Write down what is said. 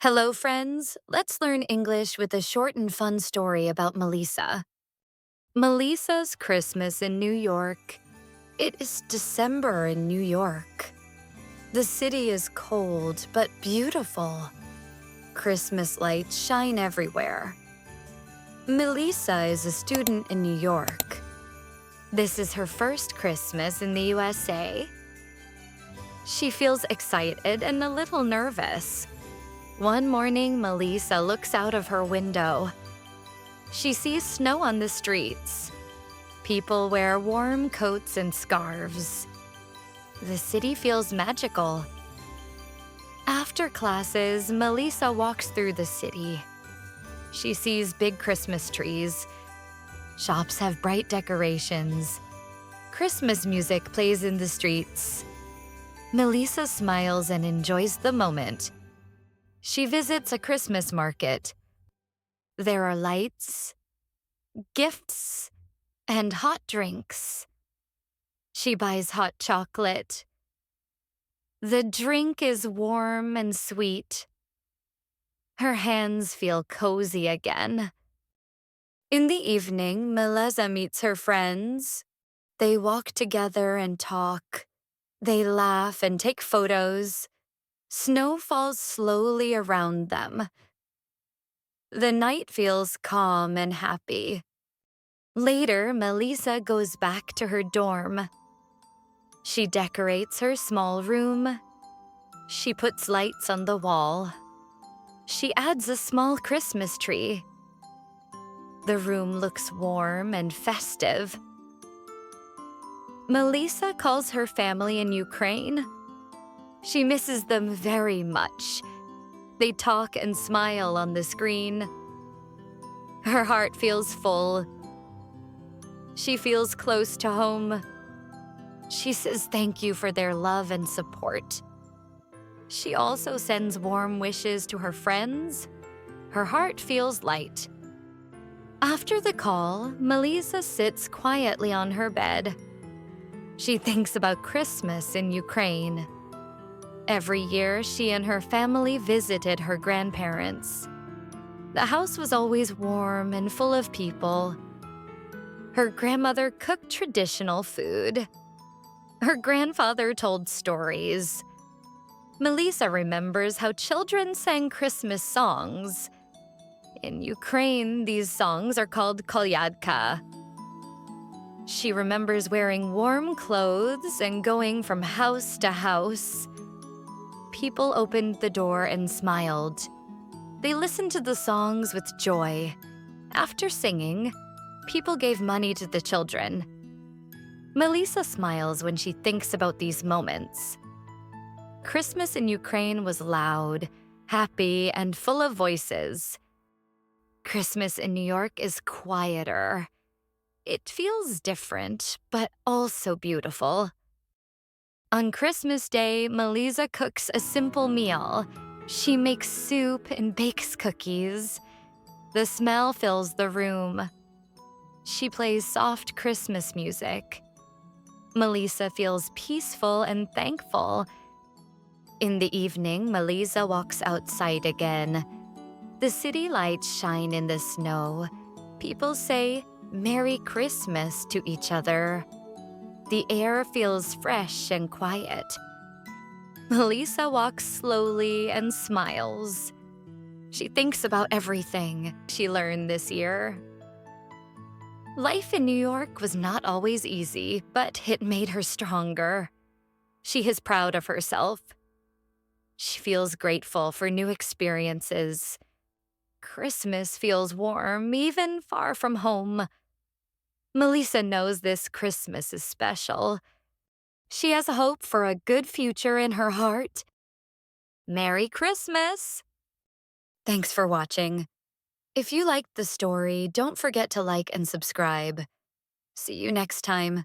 Hello, friends. Let's learn English with a short and fun story about Melisa. Melisa's Christmas in New York. It is December in New York. The city is cold but beautiful. Christmas lights shine everywhere. Melisa is a student in New York. This is her first Christmas in the USA. She feels excited and a little nervous. One morning, Melisa looks out of her window. She sees snow on the streets. People wear warm coats and scarves. The city feels magical. After classes, Melisa walks through the city. She sees big Christmas trees. Shops have bright decorations. Christmas music plays in the streets. Melisa smiles and enjoys the moment. She visits a Christmas market. There are lights, gifts, and hot drinks. She buys hot chocolate. The drink is warm and sweet. Her hands feel cozy again. In the evening, Melisa meets her friends. They walk together and talk. They laugh and take photos. Snow falls slowly around them. The night feels calm and happy. Later, Melisa goes back to her dorm. She decorates her small room. She puts lights on the wall. She adds a small Christmas tree. The room looks warm and festive. Melisa calls her family in Ukraine. She misses them very much. They talk and smile on the screen. Her heart feels full. She feels close to home. She says thank you for their love and support. She also sends warm wishes to her friends. Her heart feels light. After the call, Melisa sits quietly on her bed. She thinks about Christmas in Ukraine. Every year, she and her family visited her grandparents. The house was always warm and full of people. Her grandmother cooked traditional food. Her grandfather told stories. Melisa remembers how children sang Christmas songs. In Ukraine, these songs are called kolyadka. She remembers wearing warm clothes and going from house to house. People opened the door and smiled. They listened to the songs with joy. After singing, people gave money to the children. Melisa smiles when she thinks about these moments. Christmas in Ukraine was loud, happy, and full of voices. Christmas in New York is quieter. It feels different, but also beautiful. On Christmas Day, Melisa cooks a simple meal. She makes soup and bakes cookies. The smell fills the room. She plays soft Christmas music. Melisa feels peaceful and thankful. In the evening, Melisa walks outside again. The city lights shine in the snow. People say Merry Christmas to each other. The air feels fresh and quiet. Melisa walks slowly and smiles. She thinks about everything she learned this year. Life in New York was not always easy, but it made her stronger. She is proud of herself. She feels grateful for new experiences. Christmas feels warm, even far from home. Melisa knows this Christmas is special. She has hope for a good future in her heart. Merry Christmas! Thanks for watching. If you liked the story, don't forget to like and subscribe. See you next time.